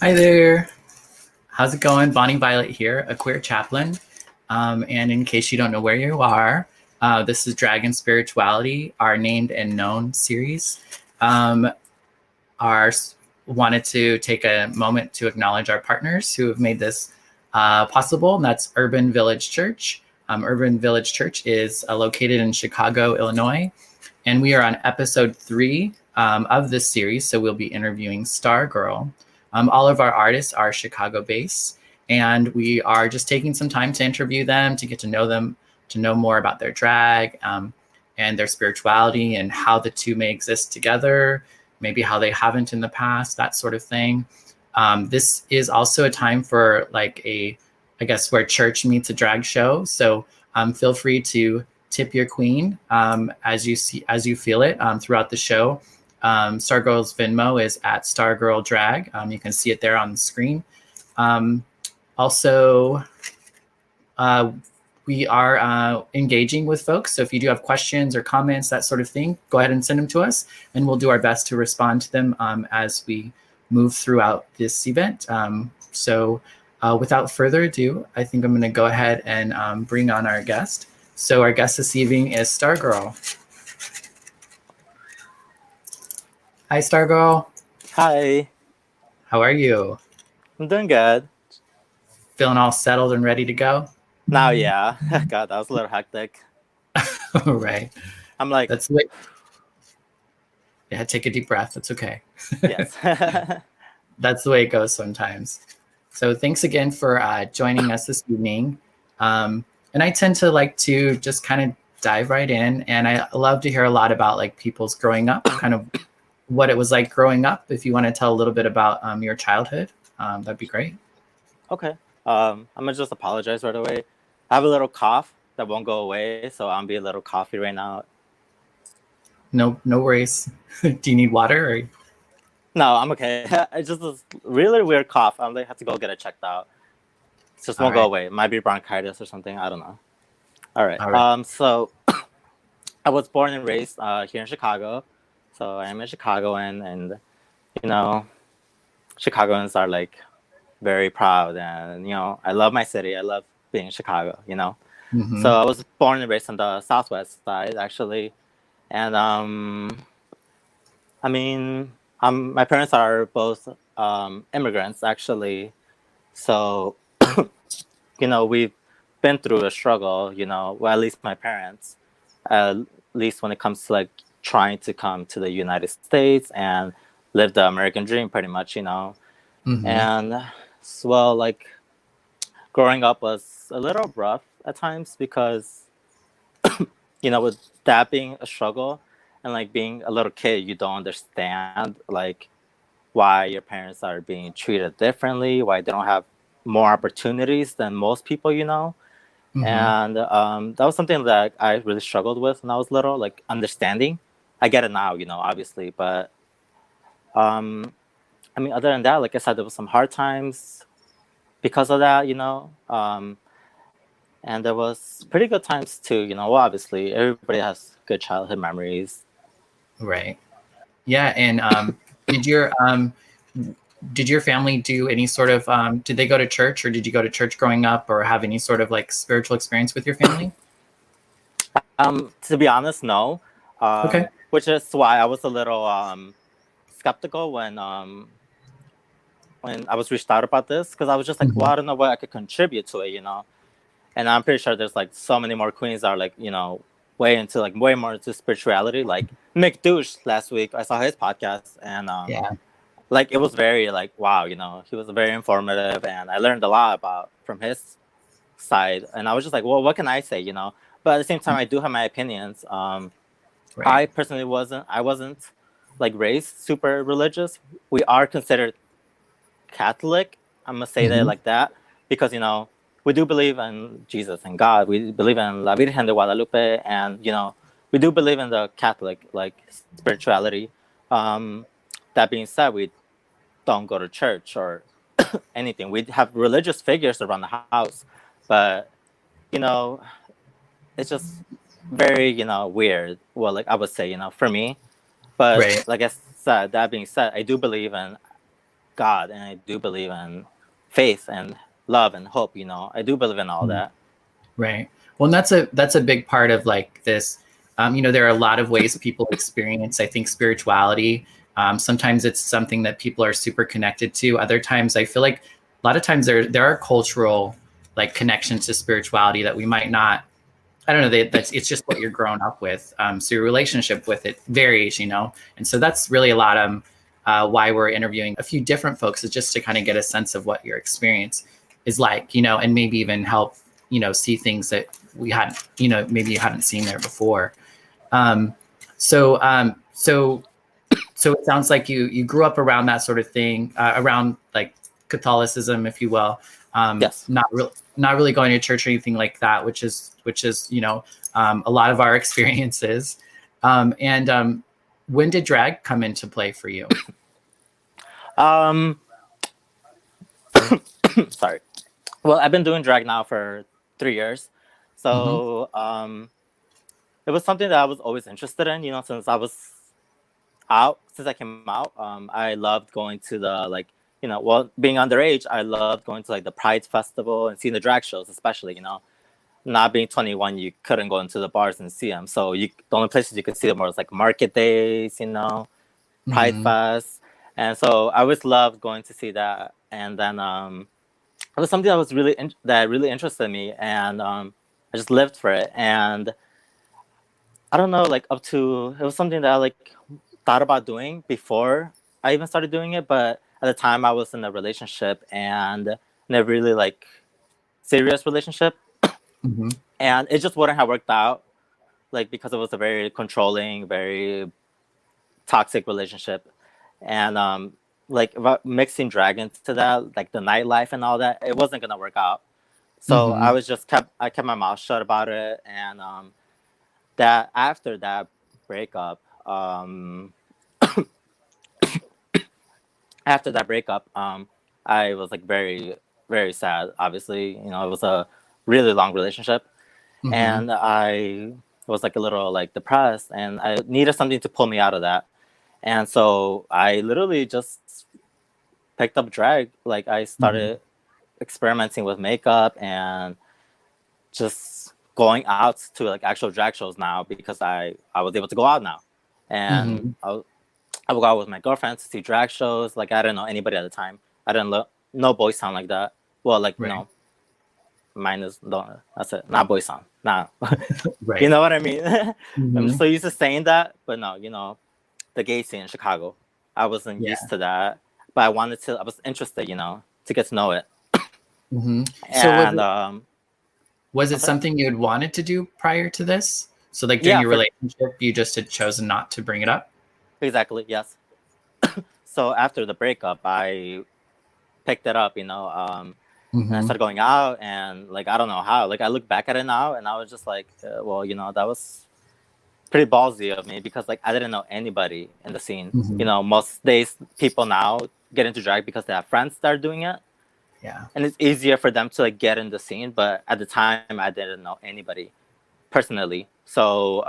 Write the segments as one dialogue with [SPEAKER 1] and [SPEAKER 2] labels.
[SPEAKER 1] Hi there. How's it going? Bonnie Violet here, a queer chaplain. And in case you don't know where you are, this is Dragon Spirituality, our named and known series. Our wanted to take a moment to acknowledge our partners who have made this possible, and that's Urban Village Church. Urban Village Church is located in Chicago, Illinois, and we are on episode 3 of this series. So we'll be interviewing Stargirl. All of our artists are Chicago-based, and we are just taking some time to interview them, to get to know them, to know more about their drag and their spirituality and how the two may exist together, maybe how they haven't in the past, that sort of thing. This is also a time for I guess, where church meets a drag show. So feel free to tip your queen as you feel it throughout the show. Stargirl's Venmo is at @StargirlDrag. You can see it there on the screen. Also, we are engaging with folks. So if you do have questions or comments, that sort of thing, go ahead and send them to us, and we'll do our best to respond to them as we move throughout this event. So without further ado, I think I'm going to go ahead and bring on our guest. So our guest this evening is Stargirl. Hi, Stargirl.
[SPEAKER 2] Hi.
[SPEAKER 1] How are you?
[SPEAKER 2] I'm doing good.
[SPEAKER 1] Feeling all settled and ready to go?
[SPEAKER 2] Now, yeah. God, that was a little hectic.
[SPEAKER 1] Right.
[SPEAKER 2] I'm like...
[SPEAKER 1] That's the way... Yeah, take a deep breath. That's okay.
[SPEAKER 2] Yes.
[SPEAKER 1] That's the way it goes sometimes. So thanks again for joining us this evening. And I tend to like to just kind of dive right in. And I love to hear a lot about like people's growing up, kind of what it was like growing up. If you want to tell a little bit about your childhood, that'd be great.
[SPEAKER 2] Okay. I'm going to just apologize right away. I have a little cough that won't go away, so I'm be a little coffee right now.
[SPEAKER 1] No worries. Do you need water? Or...
[SPEAKER 2] No, I'm okay. It's just a really weird cough. I'm going to have to go get it checked out. It just won't go away. It might be bronchitis or something. I don't know. All right. So I was born and raised here in Chicago. So I am a Chicagoan, and, you know, Chicagoans are like very proud, and, you know, I love my city. I love being in Chicago, you know. Mm-hmm. So I was born and raised on the southwest side, actually. And, I mean, my parents are both immigrants, actually. So, you know, we've been through a struggle, you know, well, at least my parents, at least when it comes to like trying to come to the United States and live the American dream, pretty much, you know. Mm-hmm. And well, like growing up was a little rough at times because, you know, with that being a struggle and like being a little kid, you don't understand like why your parents are being treated differently, why they don't have more opportunities than most people, you know. Mm-hmm. And that was something that I really struggled with when I was little, like understanding. I get it now, you know, obviously, but I mean, other than that, like I said, there was some hard times because of that, you know, and there was pretty good times too, you know. Well, obviously, everybody has good childhood memories.
[SPEAKER 1] Right. Yeah, and did your family do any sort of did they go to church, or did you go to church growing up, or have any sort of like spiritual experience with your family?
[SPEAKER 2] To be honest, no.
[SPEAKER 1] Okay.
[SPEAKER 2] Which is why I was a little skeptical when I was reached out about this, because I was just like, mm-hmm. Well, I don't know what I could contribute to it, you know. And I'm pretty sure there's like so many more queens that are like, you know, way more into spirituality. Like 𝒟𝒃 last week, I saw his podcast, and like it was very like, wow, you know, he was very informative, and I learned a lot from his side. And I was just like, well, what can I say, you know? But at the same time, I do have my opinions. Right. I personally wasn't like raised super religious. We are considered Catholic. I'm gonna say that like that because, you know, we do believe in Jesus and God. We believe in 𝒟ᴏ𝓁 de Guadalupe, and, you know, we do believe in the Catholic like spirituality. That being said, we don't go to church or anything. We have religious figures around the house, but, you know, it's just very, you know, weird. Well, like I would say, you know, for me. But right. Like I said, that being said, I do believe in God, and I do believe in faith and love and hope. I do believe in all that.
[SPEAKER 1] Right. Well, and that's a big part of like this. There are a lot of ways people experience, I think, spirituality. Sometimes it's something that people are super connected to. Other times, I feel like a lot of times there are cultural like connections to spirituality that we might not. I don't know. It's just what you're grown up with. So your relationship with it varies, and so that's really a lot of why we're interviewing a few different folks, is just to kind of get a sense of what your experience is like, and maybe even help see things that we hadn't, maybe you hadn't seen there before. So it sounds like you grew up around that sort of thing, around like Catholicism, if you will.
[SPEAKER 2] Yes.
[SPEAKER 1] Not really going to church or anything like that, which is a lot of our experiences. And when did drag come into play for you?
[SPEAKER 2] Sorry. Well, I've been doing drag now for 3 years. So it was something that I was always interested in, since I was since I came out. I loved going to the being underage, I loved going to like the Pride Festival and seeing the drag shows, especially, not being 21, you couldn't go into the bars and see them. So the only places you could see them was like market days, Pride Fest. And so I always loved going to see that. And then it was something that was really interested me, and I just lived for it. And I don't know, like it was something that I like thought about doing before I even started doing it, but at the time I was in a relationship, and in a really like serious relationship, and it just wouldn't have worked out, like because it was a very controlling, very toxic relationship, and like about mixing drag into that, like the nightlife and all that, it wasn't gonna work out. So I kept my mouth shut about it, and that after that breakup, I was like very, very sad. Obviously, it was a really long relationship, and I was like a little like depressed, and I needed something to pull me out of that. And so I literally just picked up drag. Like I started experimenting with makeup and just going out to like actual drag shows now, because I was able to go out now, and I would go out with my girlfriend to see drag shows. Like I didn't know anybody at the time. I didn't know Boy Sound like that. Well, like minus that's it. Not Boy Sound. Nah.
[SPEAKER 1] Right.
[SPEAKER 2] You know what I mean? I'm so used to saying that, but no, the gay scene in Chicago, I wasn't used to that. But I was interested, to get to know it.
[SPEAKER 1] And
[SPEAKER 2] So
[SPEAKER 1] was it something you had wanted to do prior to this? So like during your relationship, you just had chosen not to bring it up?
[SPEAKER 2] Exactly, yes. So after the breakup, I picked it up, and I started going out, and like, I don't know how, like I look back at it now, and I was just like, well, that was pretty ballsy of me, because like I didn't know anybody in the scene. Most days people now get into drag because they have friends that are doing it.
[SPEAKER 1] Yeah.
[SPEAKER 2] And it's easier for them to like get in the scene, but at the time I didn't know anybody personally. So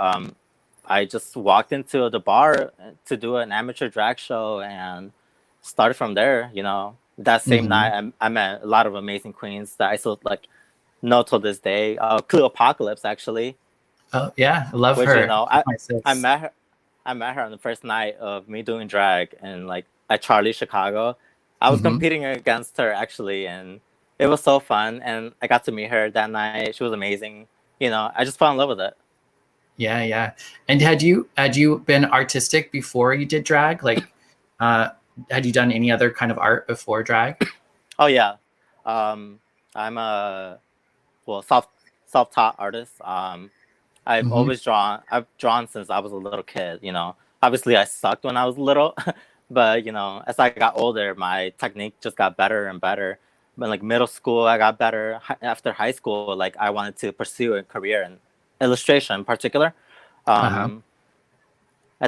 [SPEAKER 2] I just walked into the bar to do an amateur drag show and started from there. That same night I met a lot of amazing queens that I still like know till this day. 𝒬𝓊𝑒𝓃, actually.
[SPEAKER 1] Oh yeah, I love her.
[SPEAKER 2] I met her on the first night of me doing drag in like at Charlie, Chicago. I was competing against her actually, and it was so fun. And I got to meet her that night. She was amazing. I just fell in love with it.
[SPEAKER 1] Yeah, yeah. And had you been artistic before you did drag? Like, had you done any other kind of art before drag?
[SPEAKER 2] Oh yeah, I'm a self-taught artist. I've always drawn. I've drawn since I was a little kid. Obviously I sucked when I was little, but as I got older, my technique just got better and better. But like middle school, I got better. After high school, like I wanted to pursue a career in illustration in particular. I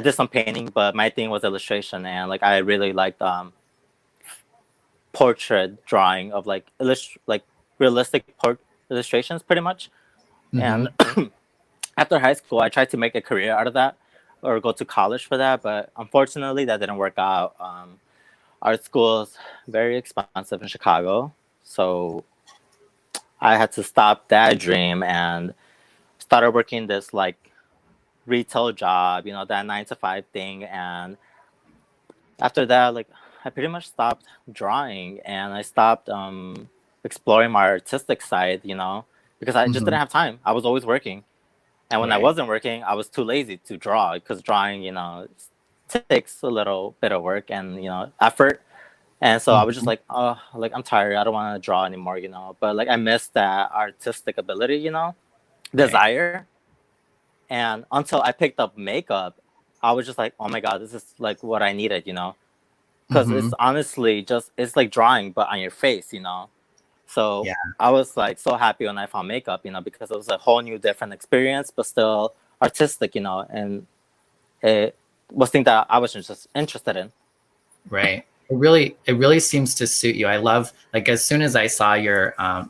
[SPEAKER 2] did some painting, but my thing was illustration, and like I really liked portrait drawing of like realistic illustrations, pretty much. And after high school, I tried to make a career out of that or go to college for that, but unfortunately that didn't work out. art school is very expensive in Chicago, so I had to stop that dream and started working this like retail job, you know, that 9 to 5 thing. And after that, like I pretty much stopped drawing and I stopped exploring my artistic side, you know, because I just
[SPEAKER 1] Hmm.
[SPEAKER 2] didn't have time. I was always working. And when I
[SPEAKER 1] Right.
[SPEAKER 2] wasn't working, I was too lazy to draw because drawing, you know, takes a little bit of work and, you know, effort. And so I was just
[SPEAKER 1] Hmm.
[SPEAKER 2] like, oh, like I'm tired. I don't want to draw anymore, you know. But like I missed that artistic ability, you know,
[SPEAKER 1] Right.
[SPEAKER 2] desire. And until I picked up makeup, I was just like, oh my God, this is like what I needed, you know, because
[SPEAKER 1] Hmm.
[SPEAKER 2] it's honestly just, it's like drawing, but on your face, you know. So
[SPEAKER 1] Yeah.
[SPEAKER 2] I was like so happy when I found makeup, you know, because it was a whole new different experience, but still artistic, you know, and it was thing that I was just interested in.
[SPEAKER 1] Right. It really seems to suit you. I love, like, as soon as I saw I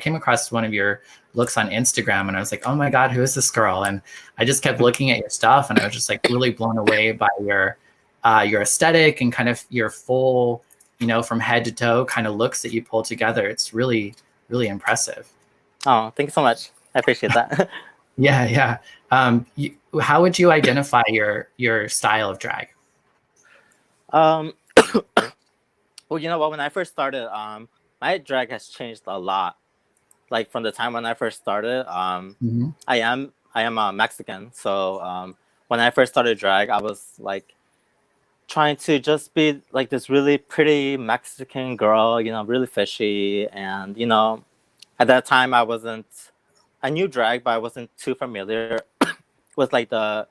[SPEAKER 1] came across one of your looks on Instagram and I was like, oh my God, who is this girl? And I just kept looking at your stuff and I was just like really blown away by your aesthetic and kind of your full, from head to toe kind of looks that you pull together. It's really, really impressive.
[SPEAKER 2] Oh, thank you so much. I appreciate that.
[SPEAKER 1] Yeah. Yeah. How would you identify your style of drag?
[SPEAKER 2] um, well, you know what? When I first started, my drag has changed a lot. Like from the time when I first started,
[SPEAKER 1] Hmm.
[SPEAKER 2] I am a Mexican, so when I first started drag, I was like trying to just be like this really pretty Mexican girl, you know, really fishy, and you know, at that time I knew drag, but I wasn't too familiar with like the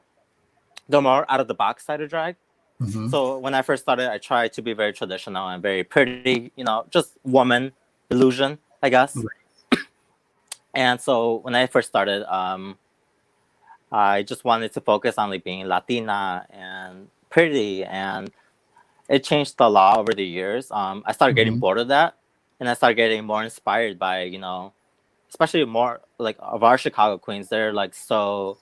[SPEAKER 2] more out of the box side of drag.
[SPEAKER 1] Hmm.
[SPEAKER 2] So when I first started, I tried to be very traditional and very pretty, you know, just woman illusion, I guess. And so when I first started, I just wanted to focus on like being Latina and pretty, and it changed a lot over the years. I started getting
[SPEAKER 1] Hmm.
[SPEAKER 2] bored of that, and I started getting more inspired by, you know, especially more like of our Chicago queens. They're like so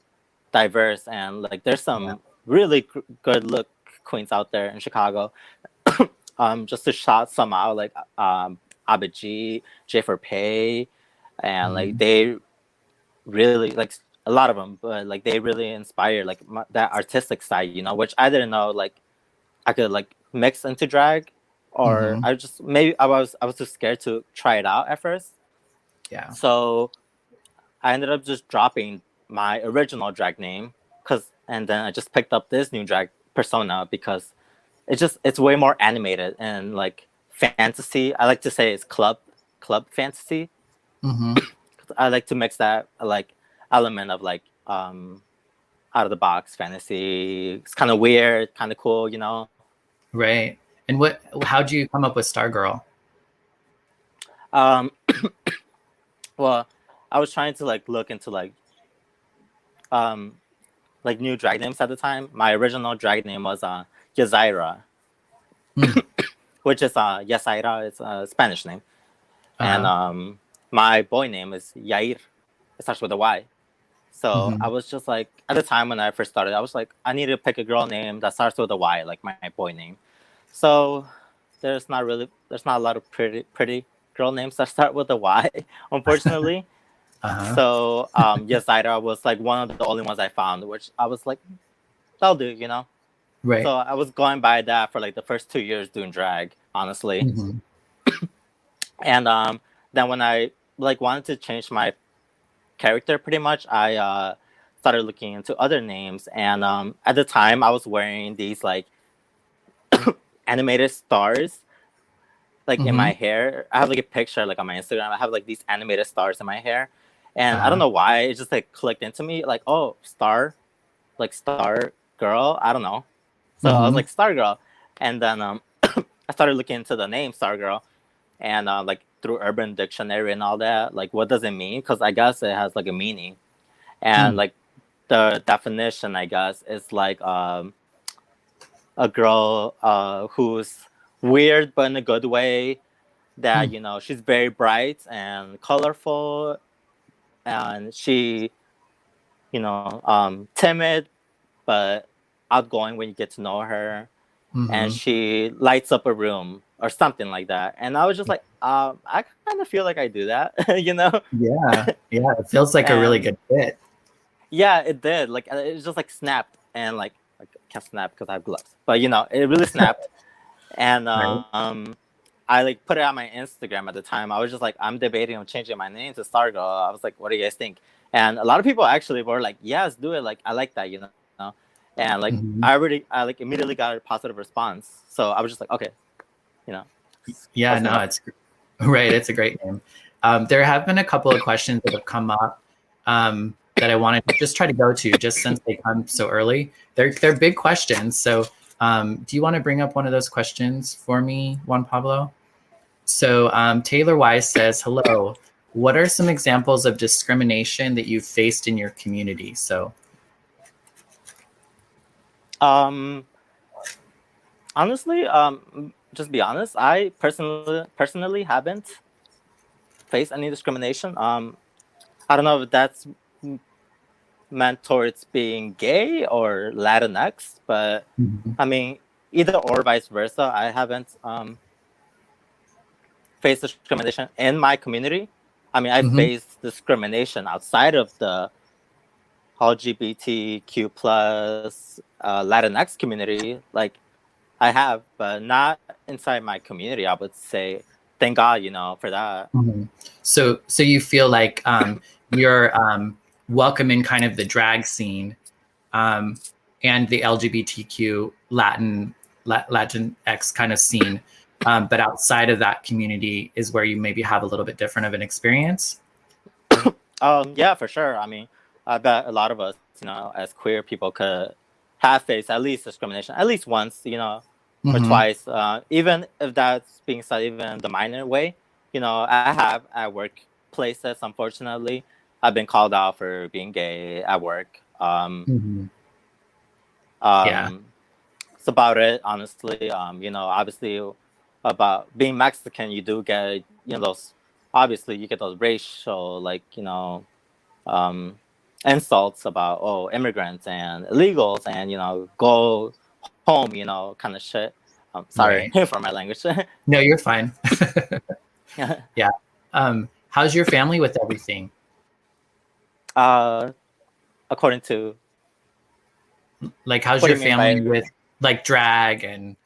[SPEAKER 2] diverse, and like there's
[SPEAKER 1] Yeah.
[SPEAKER 2] some really good look queens out there in Chicago. Just to shout some out, like Abaji, 𝒬�𝑒𝓃, and like
[SPEAKER 1] Mhm.
[SPEAKER 2] they really like a lot of them, but like they really inspire like that artistic side, you know, which I didn't know like I could like mix into drag, or
[SPEAKER 1] Mhm.
[SPEAKER 2] I just maybe I was too scared to try it out at first.
[SPEAKER 1] Yeah.
[SPEAKER 2] So I ended up just dropping my original drag name, and then I just picked up this new drag persona because it's way more animated and like fantasy. I like to say it's club fantasy.
[SPEAKER 1] Mhm.
[SPEAKER 2] I like to mix that like element of like out of the box fantasy. It's kind of weird, kind of cool, you know.
[SPEAKER 1] Right. And how'd you come up with Stargirl?
[SPEAKER 2] Um, well, I was trying to like look into um like new drag names at the time. My original drag name was 𝒬𝓊𝓈𝓶𝓬,
[SPEAKER 1] Mm.
[SPEAKER 2] which is Yasaira. It's a Spanish name, and
[SPEAKER 1] Uh-huh.
[SPEAKER 2] my boy name is Yair. It starts with a Y. So I
[SPEAKER 1] Mhm.
[SPEAKER 2] was just like, at the time when I first started, I was like, I need to pick a girl name that starts with a Y, like my boy name. So there's not a lot of pretty girl names that start with a Y, unfortunately.
[SPEAKER 1] Uh-huh.
[SPEAKER 2] So Yasaira was like one of the only ones I found, which I was like, that'll do, you know. So
[SPEAKER 1] Right.
[SPEAKER 2] I was going by that for like the first 2 years doing drag, honestly.
[SPEAKER 1] Mhm.
[SPEAKER 2] And then when I like wanted to change my character, pretty much, I started looking into other names. And at the time, I was wearing these like animated stars like in my
[SPEAKER 1] Mhm.
[SPEAKER 2] hair. I have like a picture like on my Instagram. I have like these animated stars in my hair, and I don't
[SPEAKER 1] Uh-huh.
[SPEAKER 2] know why it just like clicked into me like, oh, star, like star girl. I don't know. So I was
[SPEAKER 1] Mhm.
[SPEAKER 2] like Star Girl, and then I started looking into the name Star Girl, and like through Urban Dictionary and all that, like what does it mean? Because I guess it has like a meaning, and
[SPEAKER 1] Mm.
[SPEAKER 2] like the definition I guess is like a girl who's weird but in a good way, that
[SPEAKER 1] Mm.
[SPEAKER 2] you know she's very bright and colorful, and she, you know, timid but outgoing when you get to know her, and she lights up a room or something like that. And I was just like, I kind of feel like I do that, you know?
[SPEAKER 1] Yeah, it feels like a really good fit.
[SPEAKER 2] Yeah, it did. Like it just like snapped, and like I can't snap because I have gloves, but you know, it really snapped. And
[SPEAKER 1] Right.
[SPEAKER 2] I like put it on my Instagram at the time. I was just like, I'm debating on changing my name to Stargirl. I was like, what do you guys think? And a lot of people actually were like, yes, do it. Like, I like that, you know? And like, I like immediately got a positive response. So I was just like, okay, you know.
[SPEAKER 1] Yeah, no, it's right. It's a great name. There have been a couple of questions that have come up that I wanted to just try to go to, just since they come so early. They're big questions. So do you want to bring up one of those questions for me, Juan Pablo? So Taylor Wise says, hello, what are some examples of discrimination that you've faced in your community? So
[SPEAKER 2] honestly, just be honest, I personally haven't faced any discrimination. I don't know if that's meant towards being gay or Latinx, but I mean, either or vice versa. I haven't faced discrimination in my community. I mean, I faced discrimination outside of the LGBTQ plus Latinx community. Like I have, but not inside my community. I would say, thank God, you know, for that.
[SPEAKER 1] So you feel like you're welcome in kind of the drag scene and the LGBTQ Latinx kind of scene, but outside of that community is where you maybe have a little bit different of an experience.
[SPEAKER 2] Yeah, for sure. I mean, I bet a lot of us, you know, as queer people could have faced at least discrimination, at least once, you know, or twice. Even if that's being said, even the minor way, you know, I have at workplaces, unfortunately, I've been called out for being gay at work. It's about it, honestly. You know, obviously, about being Mexican, you do get, you know, those. Obviously, you get those racial, like, you know, insults about immigrants and illegals, and you know, go home, you know, kind of shit. Sorry for my language.
[SPEAKER 1] No, you're fine. Yeah. How's your family with everything?
[SPEAKER 2] According to,
[SPEAKER 1] like, how's your family with like drag and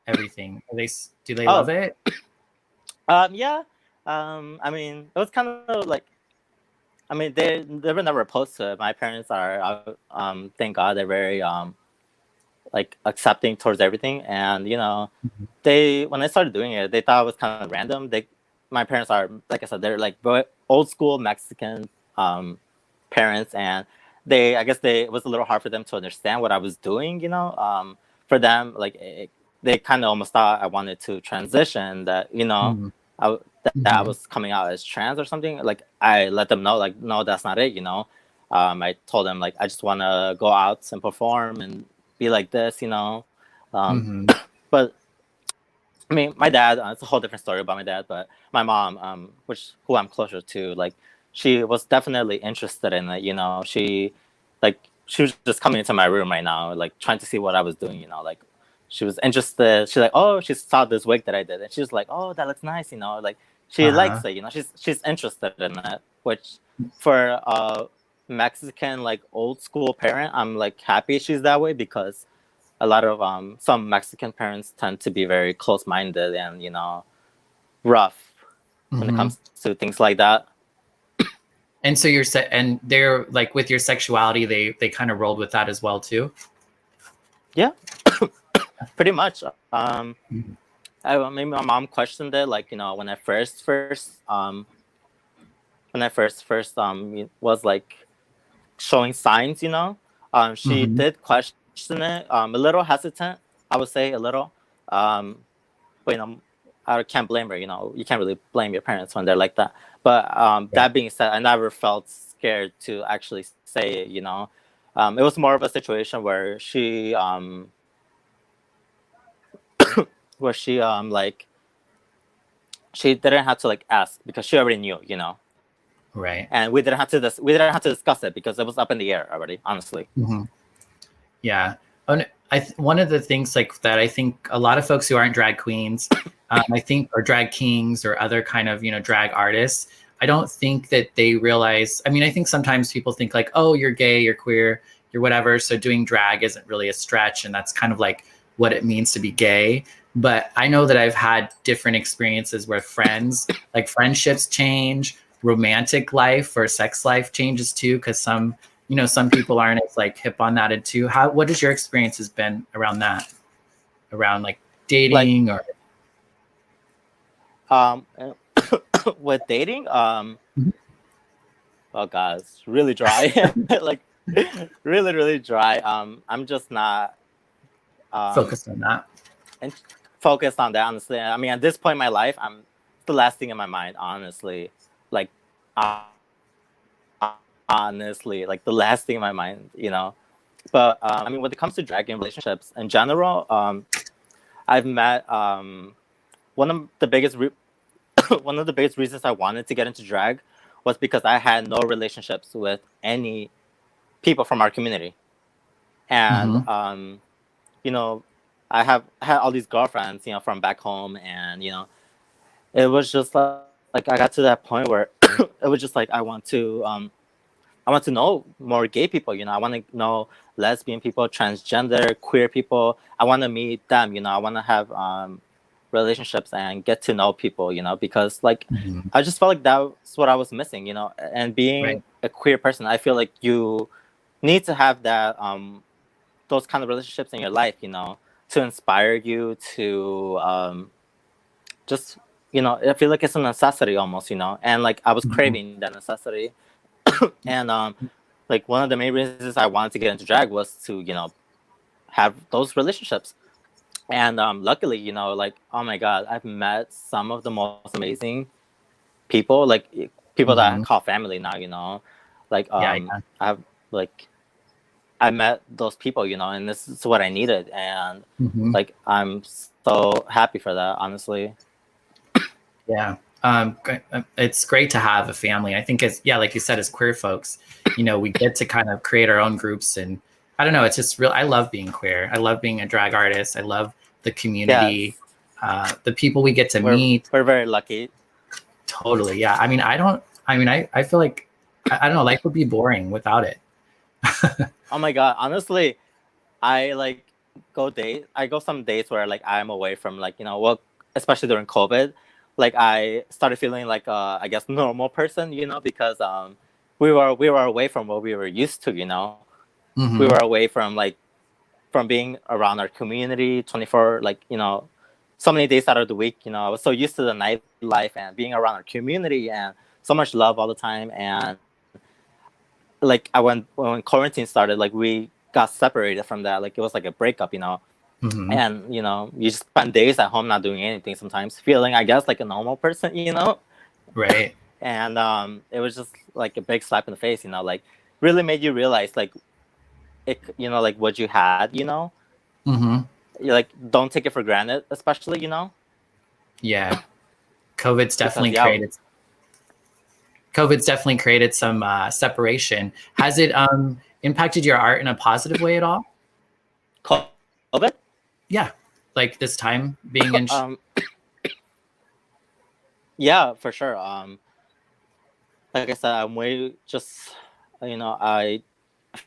[SPEAKER 1] everything? Do they love it?
[SPEAKER 2] Yeah. I mean, it was kind of like, I mean, they were never opposed to it. My parents are, thank God, they're very like accepting towards everything. And you know, when I started doing it, they thought it was kind of random. My parents are, like I said, they're like old school Mexican parents, and I guess it was a little hard for them to understand what I was doing. You know, for them, like they kind of almost thought I wanted to transition. That, you know, that I was coming out as trans or something. Like I let them know, like, no, that's not it. You know, I told them, like, I just want to go out and perform and be like this. You know, but I mean, my dad. It's a whole different story about my dad, but my mom, who I'm closer to, like, she was definitely interested in it. You know, she was just coming into my room right now, like trying to see what I was doing. You know, like she was interested. She's like, oh, she saw this wig that I did, and she was like, oh, that looks nice. You know, like she likes it. You know, she's interested in that. Which for a Mexican, like, old school parent, I'm like happy she's that way, because a lot of some Mexican parents tend to be very close-minded and, you know, rough when it comes to things like that.
[SPEAKER 1] And so and they're like, with your sexuality, they kind of rolled with that as well too.
[SPEAKER 2] Yeah, pretty much. Maybe my mom questioned it, like, you know, when I first was like showing signs, you know, she did question it, a little hesitant, I would say, a little, but, you know, I can't blame her. You know, you can't really blame your parents when they're like that. But that being said, I never felt scared to actually say it. You know, it was more of a situation where she like, she didn't have to like ask, because she already knew. You know.
[SPEAKER 1] Right.
[SPEAKER 2] And we didn't have to discuss it, because it was up in the air already, honestly.
[SPEAKER 1] Yeah. Oh, one of the things like that, I think a lot of folks who aren't drag queens, I think, or drag kings or other kind of, drag artists, I don't think that they realize, I mean, I think sometimes people think like, oh, you're gay, you're queer, you're whatever. So doing drag isn't really a stretch. And that's kind of like what it means to be gay. But I know that I've had different experiences where friendships change, romantic life or sex life changes too. Cause some people aren't as like hip on that. And too, what has your experience has been around that? Around like dating or
[SPEAKER 2] with dating,
[SPEAKER 1] Mhm.
[SPEAKER 2] oh god, it's really dry. Like really, really dry. I'm just not
[SPEAKER 1] focused on that.
[SPEAKER 2] and focused on that, honestly. I mean, at this point in my life, I'm the last thing in my mind, honestly. Like honestly, like the last thing in my mind, But I mean, when it comes to drag in relationships in general, I've met one of the biggest one of the biggest reasons I wanted to get into drag was because I had no relationships with any people from our community, and I had all these girlfriends, from back home, and it was just like I got to that point where it was just like I want to know more gay people. I want to know lesbian people, transgender, queer people. I want to meet them. I want to have relationships and get to know people. Because like I just felt like that's what I was missing. And being a queer person, I feel like you need to have that those kind of relationships in your life. To inspire you to just I feel like it's a necessity almost. And like I was craving that necessity. And like one of the main reasons I wanted to get into drag was to have those relationships. And luckily, like, oh my god, I've met some of the most amazing people, like people that I call family now. Like I met those people, and this is what I needed, and like I'm so happy for that, honestly.
[SPEAKER 1] Yeah. It's great to have a family. I think like you said, as queer folks, we get to kind of create our own groups, and I don't know, it's just real. I love being queer. I love being a drag artist. I love the community, the people we get to meet.
[SPEAKER 2] We're very lucky.
[SPEAKER 1] Totally. Yeah. I mean, I feel like, I don't know, life would be boring without it.
[SPEAKER 2] Oh my God. Honestly, I go some days where like I'm away from like, especially during COVID, like I started feeling like I guess normal person, because we were away from what we were used to, we were away from being around our community 24 so many days out of the week. I was so used to the nightlife and being around our community and so much love all the time. And like when quarantine started, like we got separated from that. Like it was like a breakup, and you just spend days at home not doing anything, sometimes feeling I guess like a normal person,
[SPEAKER 1] right.
[SPEAKER 2] And it was just like a big slap in the face, like really made you realize like it, like what you had, you like don't take it for granted, especially,
[SPEAKER 1] yeah, COVID's definitely created some separation. Has it impacted your art in a positive way at all?
[SPEAKER 2] COVID?
[SPEAKER 1] Yeah, like this time being in
[SPEAKER 2] yeah, for sure. Like I said, I'm way just I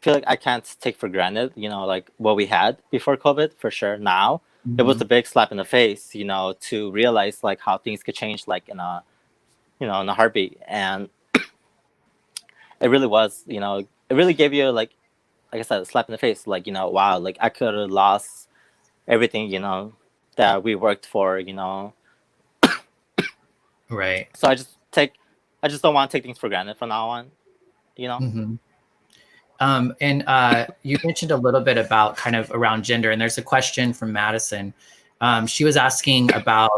[SPEAKER 2] feel like I can't take for granted, like what we had before COVID, for sure. Now it was a big slap in the face, to realize like how things could change like in a in a heartbeat. And it really was, it really gave you like I said, a slap in the face, like, wow, like I could have lost everything, that we worked for,
[SPEAKER 1] right.
[SPEAKER 2] So I just don't want to take things for granted from now on,
[SPEAKER 1] And you mentioned a little bit about kind of around gender, and there's a question from Madison. She was asking about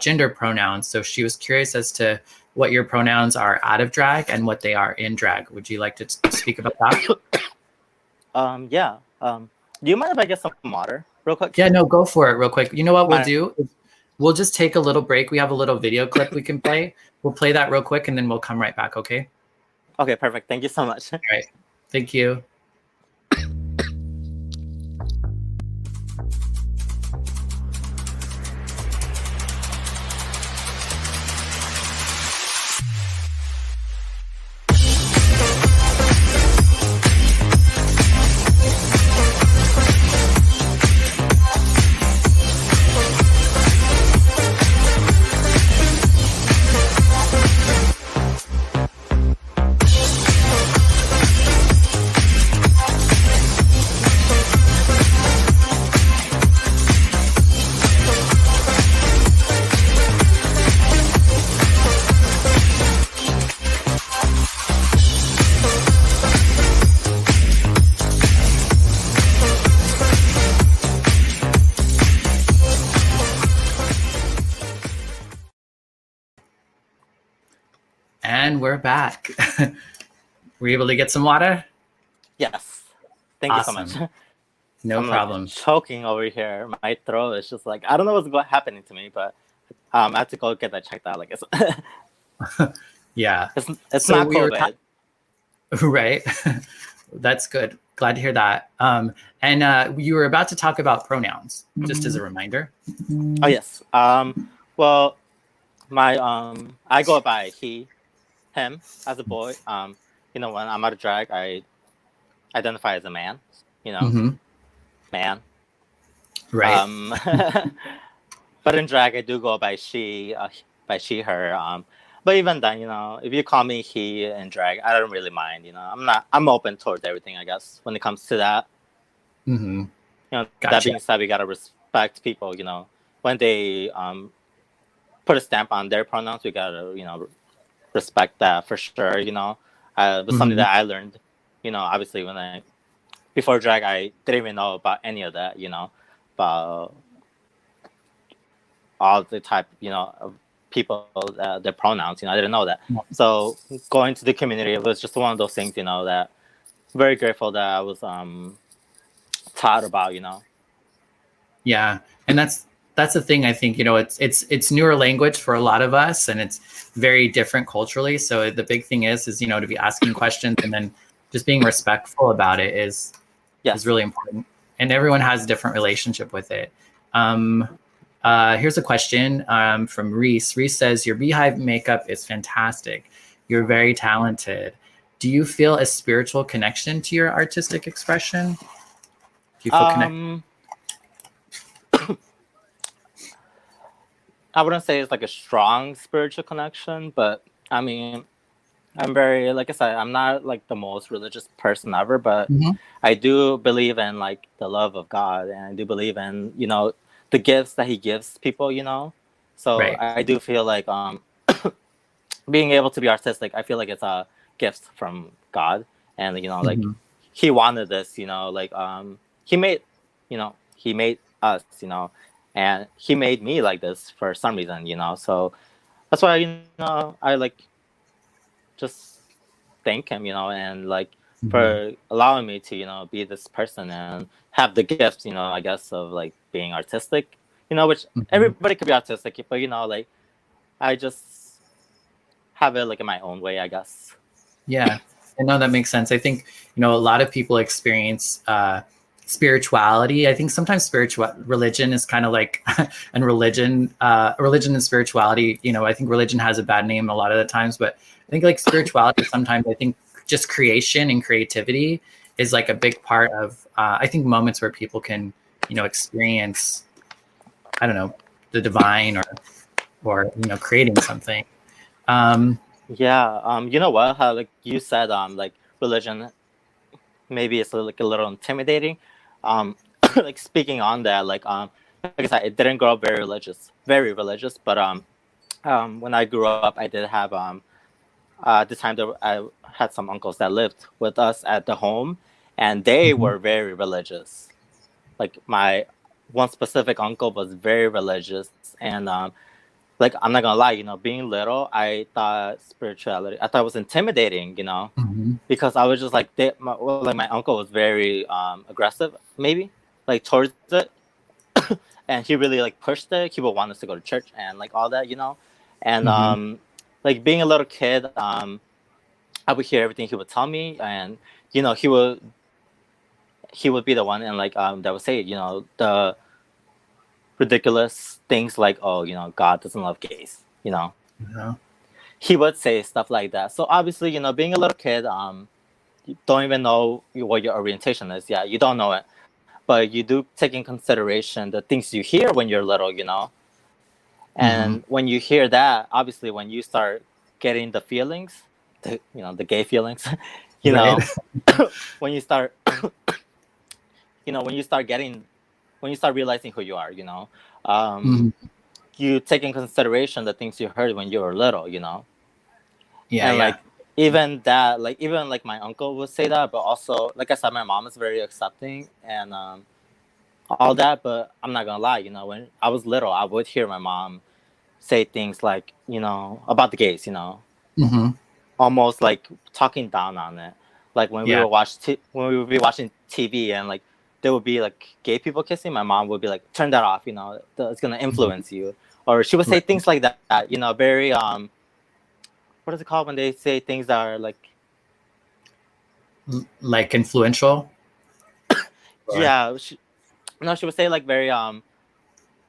[SPEAKER 1] gender pronouns. So she was curious as to what your pronouns are out of drag and what they are in drag. Would you like to speak about that?
[SPEAKER 2] Yeah. Do you mind if I get some water real quick?
[SPEAKER 1] Yeah, no, go for it real quick. You know what we'll do? We'll just take a little break. We have a little video clip we can play. We'll play that real quick and then we'll come right back, okay?
[SPEAKER 2] Okay, perfect. Thank you so much.
[SPEAKER 1] All right. Thank you. And we're back. Were you able to get some water?
[SPEAKER 2] Yes. Thank you so much.
[SPEAKER 1] No
[SPEAKER 2] I'm
[SPEAKER 1] problem.
[SPEAKER 2] Like choking over here. My throat is just like, I don't know what's happening to me, but I have to go get that checked out. Like it's
[SPEAKER 1] Yeah.
[SPEAKER 2] It's not COVID.
[SPEAKER 1] Right. That's good. Glad to hear that. And you were about to talk about pronouns, just as a reminder.
[SPEAKER 2] Oh yes. Well, my I go by he, him as a boy. You know, when I'm out of drag, I identify as a man. You know, man.
[SPEAKER 1] Right.
[SPEAKER 2] But in drag, I do go by she, her. But even then, you know, if you call me he in drag, I don't really mind. You know, I'm open towards everything, I guess, when it comes to that. You know, that being said, we gotta respect people. You know, when they put a stamp on their pronouns, we gotta, you know, respect that for sure. You know, it was something that I learned. You know, obviously before drag, I didn't even know about any of that. You know, about all the type, you know, of people, their pronouns, you know, I didn't know that. So going to the community, it was just one of those things, you know, that very grateful that I was taught about, you know.
[SPEAKER 1] Yeah, and that's the thing. I think, you know, it's newer language for a lot of us, and it's very different culturally. So the big thing is you know, to be asking questions and then just being respectful about it is really important. And everyone has a different relationship with it. Here's a question from Reese. Reese says, your beehive makeup is fantastic. You're very talented. Do you feel a spiritual connection to your artistic expression? Do you feel connected?
[SPEAKER 2] I wouldn't say it's like a strong spiritual connection, but I mean, I'm very, like I said, I'm not like the most religious person ever, but I do believe in like the love of God, and I do believe in, you know, the gifts that he gives people, you know. So I do feel like being able to be artistic, I feel like it's a gift from God, and you know, like he wanted this, you know, like he made us, you know, and he made me like this for some reason, you know. So that's why, you know, I like just thank him, you know, and like for allowing me to, you know, be this person and have the gift, you know, I guess, of like being artistic, you know, which everybody could be artistic, but you know, like I just have it like in my own way, I guess.
[SPEAKER 1] Yeah, I know that makes sense. I think, you know, a lot of people experience spirituality. I think sometimes religion is kind of like, and religion and spirituality, you know, I think religion has a bad name a lot of the times, but I think like spirituality sometimes, I think just creation and creativity is like a big part of, I think, moments where people can, you know, experience, I don't know, the divine or you know, creating something.
[SPEAKER 2] You know what? How like you said, like religion, maybe it's like a little intimidating. Like speaking on that, like I said, it didn't grow up very religious, but when I grew up, I did have at the time that I had some uncles that lived with us at the home, and they were very religious. Like my one specific uncle was very religious, and like I'm not gonna lie, you know, being little, I thought it was intimidating, you know, because I was just like, my uncle was very aggressive, maybe, like towards it, and he really like pushed it. He would want us to go to church and like all that, you know, and like being a little kid, I would hear everything he would tell me, and you know, he would be the one, and like that would say, you know, the ridiculous things like, oh, you know, God doesn't love gays, you know. He would say stuff like that. So obviously, you know, being a little kid, you don't even know what your orientation is. Yeah, you don't know it, but you do take in consideration the things you hear when you're little, you know. And when you hear that, obviously, when you start getting the feelings, you know, the gay feelings, you know, when you start, you know, when you start realizing who you are, you know, you take in consideration the things you heard when you were little, you know. Like even that, like even like my uncle would say that, but also, like I said, my mom is very accepting and all that. But I'm not gonna lie, you know, when I was little, I would hear my mom say things like, you know, about the gays, you know,
[SPEAKER 1] Mm-hmm.
[SPEAKER 2] almost like talking down on it. Like when
[SPEAKER 1] Yeah.
[SPEAKER 2] when we would be watching TV and like there would be like gay people kissing, my mom would be like, "Turn that off," it's gonna influence you. Or she would say
[SPEAKER 1] Right.
[SPEAKER 2] things like that, very what is it called when they say things that are like
[SPEAKER 1] Like influential? Or...
[SPEAKER 2] yeah, she would say like very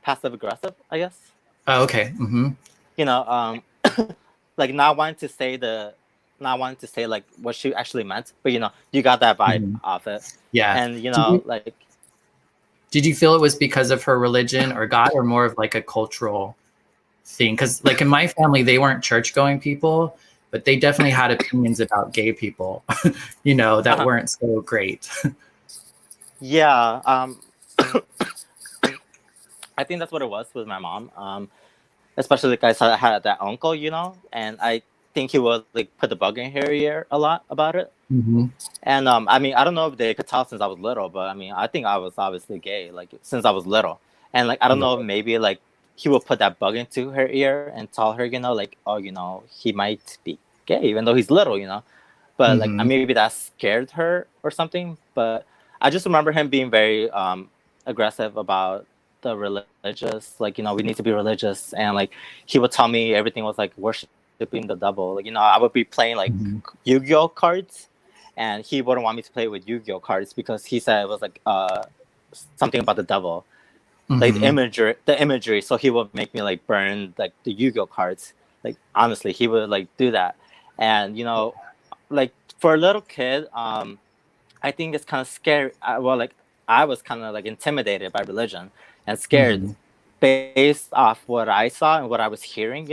[SPEAKER 2] passive aggressive, I guess.
[SPEAKER 1] Oh, okay. Mm-hmm.
[SPEAKER 2] Like not wanting to say like what she actually meant, but you got that vibe off it.
[SPEAKER 1] Yeah.
[SPEAKER 2] And like,
[SPEAKER 1] did you feel it was because of her religion or God, or more of like a cultural thing? Because like in my family, they weren't church going people, but they definitely had opinions about gay people, that weren't so great.
[SPEAKER 2] Yeah. I think that's what it was with my mom. Especially like I said, I had that uncle, and I think he would like put the bug in her ear a lot about it.
[SPEAKER 1] Mm-hmm.
[SPEAKER 2] And I mean, I don't know if they could tell since I was little, but I mean, I think I was obviously gay, like since I was little. And like, I don't know if maybe like he would put that bug into her ear and tell her, like, oh, he might be gay, even though he's little, But like, maybe that scared her or something. But I just remember him being very aggressive about the religious, like, we need to be religious. And like, he would tell me everything was like worshiping the devil. Like, I would be playing like Yu-Gi-Oh cards. And he wouldn't want me to play with Yu-Gi-Oh cards because he said it was like something about the devil, like the imagery. So he would make me like burn like the Yu-Gi-Oh cards. Like honestly, he would like do that, and like for a little kid, I think it's kind of scary. I was kind of like intimidated by religion and scared based off what I saw and what I was hearing.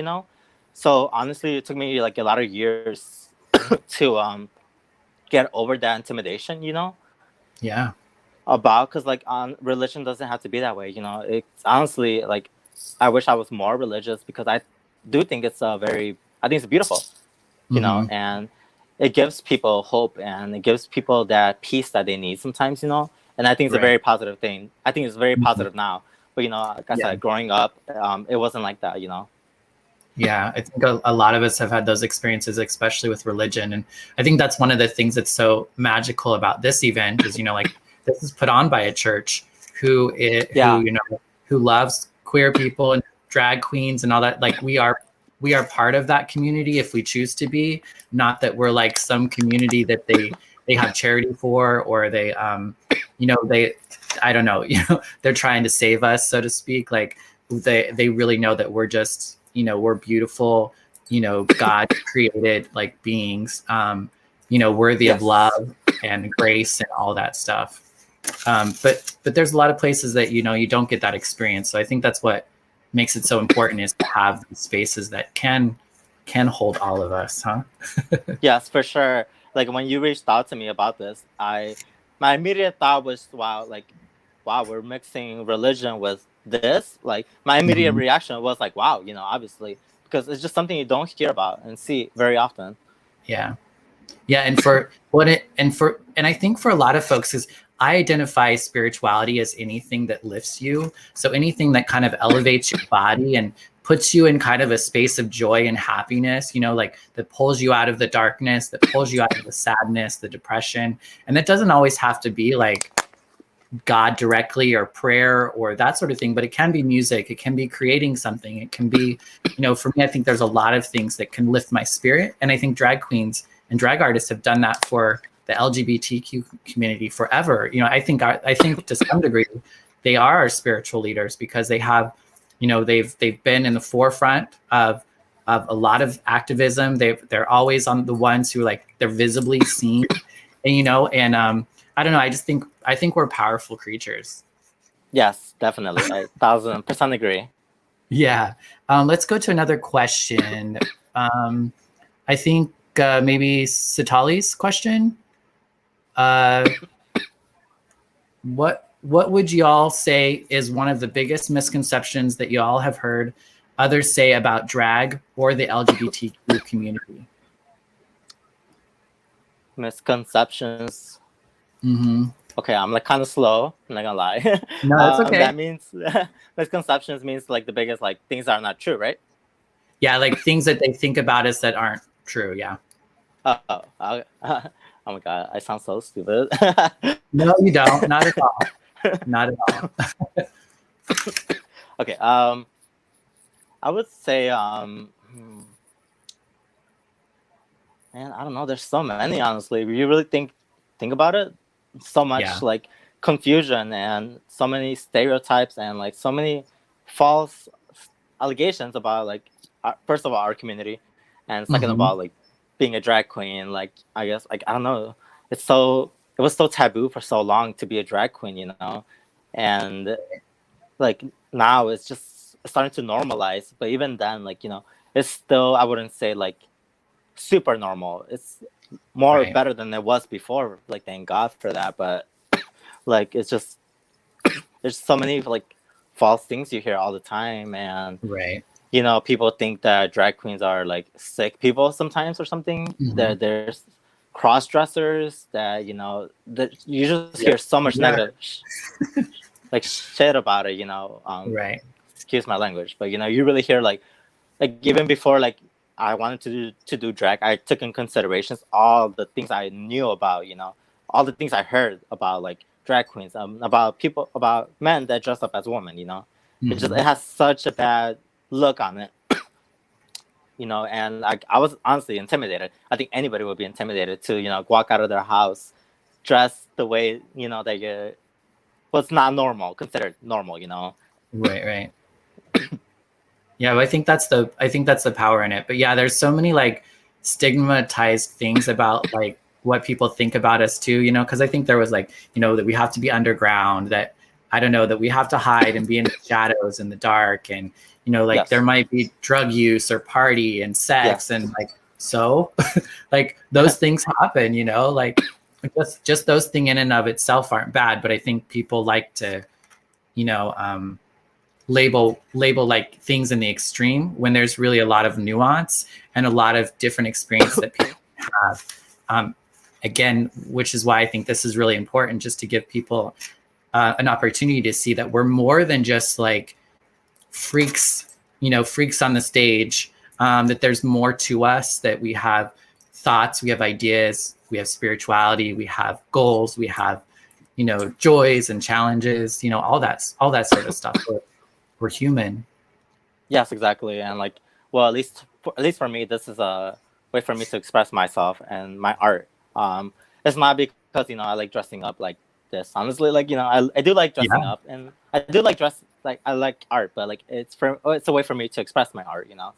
[SPEAKER 2] So honestly, it took me like a lot of years to get over that intimidation,
[SPEAKER 1] Yeah.
[SPEAKER 2] because like religion doesn't have to be that way. It's honestly like I wish I was more religious because I do think it's I think it's beautiful, and it gives people hope and it gives people that peace that they need sometimes, and I think it's a very positive thing. I think it's very positive now, but like I said, growing up, it wasn't like that,
[SPEAKER 1] Yeah, I think a lot of us have had those experiences, especially with religion. And I think that's one of the things that's so magical about this event is, like this is put on by a church who loves queer people and drag queens and all that. Like we are part of that community if we choose to be, not that we're like some community that they have charity for, or they, I don't know, they're trying to save us, so to speak. Like they really know that we're just, we're beautiful, God created like beings, worthy of love and grace and all that stuff. But there's a lot of places that, you don't get that experience. So I think that's what makes it so important, is to have these spaces that can hold all of us, huh?
[SPEAKER 2] Yes, for sure. Like when you reached out to me about this, my immediate thought was, wow, we're mixing religion with this. Like my immediate reaction was like, wow, obviously, because it's just something you don't hear about and see very often.
[SPEAKER 1] Yeah. And I think for a lot of folks, is I identify spirituality as anything that lifts you. So anything that kind of elevates your body and puts you in kind of a space of joy and happiness, like that pulls you out of the darkness, that pulls you out of the sadness, the depression. And that doesn't always have to be like God directly or prayer or that sort of thing, but it can be music. It can be creating something. It can be, for me, I think there's a lot of things that can lift my spirit. And I think drag queens and drag artists have done that for the LGBTQ community forever. I think to some degree they are our spiritual leaders, because they have, they've been in the forefront of a lot of activism. They're always on the ones who they're visibly seen, and I don't know. I think we're powerful creatures.
[SPEAKER 2] Yes, definitely. I 1000% agree.
[SPEAKER 1] Yeah. Let's go to another question. I think maybe 𝒬𝓊𝑒𝓃's question. What would y'all say is one of the biggest misconceptions that y'all have heard others say about drag or the LGBTQ community?
[SPEAKER 2] Misconceptions.
[SPEAKER 1] Mm-hmm.
[SPEAKER 2] Okay, I'm kind of slow. I'm not gonna lie.
[SPEAKER 1] No, that's okay.
[SPEAKER 2] That means misconceptions means the biggest things that are not true, right?
[SPEAKER 1] Yeah, things that they think about us that aren't True. Yeah.
[SPEAKER 2] Oh, oh my god, I sound so stupid.
[SPEAKER 1] No, you don't. Not at all. Not at all.
[SPEAKER 2] Okay. I would say, man, I don't know. There's so many, honestly. If you really think about it, so much like confusion and so many stereotypes and like so many false allegations about like first of all our community, and second of all like being a drag queen. Like I guess like I don't know. It was so taboo for so long to be a drag queen, you know, and like now it's just starting to normalize. But even then, like, you know, it's still, I wouldn't say like super normal. It's more better than it was before. Like thank God for that. But like it's just there's so many like false things you hear all the time, and you know, people think that drag queens are like sick people sometimes or something. There's cross dressers that, you know, that you just hear so much negative like shit about it, you know. Excuse my language, but you know, you really hear like even before like I wanted to do drag, I took in considerations all the things I knew about, you know, all the things I heard about like drag queens, about people, about men that dress up as women, you know. It has such a bad look on it. You know, and like I was honestly intimidated. I think anybody would be intimidated to, you know, walk out of their house dressed the way, you know, that you was not normal, considered normal, you know.
[SPEAKER 1] Right. Yeah, I think that's the power in it. But yeah, there's so many like stigmatized things about like what people think about us too, you know, because I think there was like, you know, that we have to be underground, that I don't know, that we have to hide and be in the shadows in the dark, and you know, like there might be drug use or party and sex and like so like those things happen, you know, like just those things in and of itself aren't bad, but I think people like to, you know, label like things in the extreme when there's really a lot of nuance and a lot of different experience that people have. Again, which is why I think this is really important, just to give people an opportunity to see that we're more than just like freaks, you know, freaks on the stage, that there's more to us, that we have thoughts, we have ideas, we have spirituality, we have goals, we have, you know, joys and challenges, you know, all that sort of stuff. We're human.
[SPEAKER 2] Yes, exactly. And like, well, at least for me, this is a way for me to express myself and my art. It's not because, you know, I like dressing up like this. Honestly, like, you know, I do like dressing up, and I do like like I like art, but like it's a way for me to express my art, you know.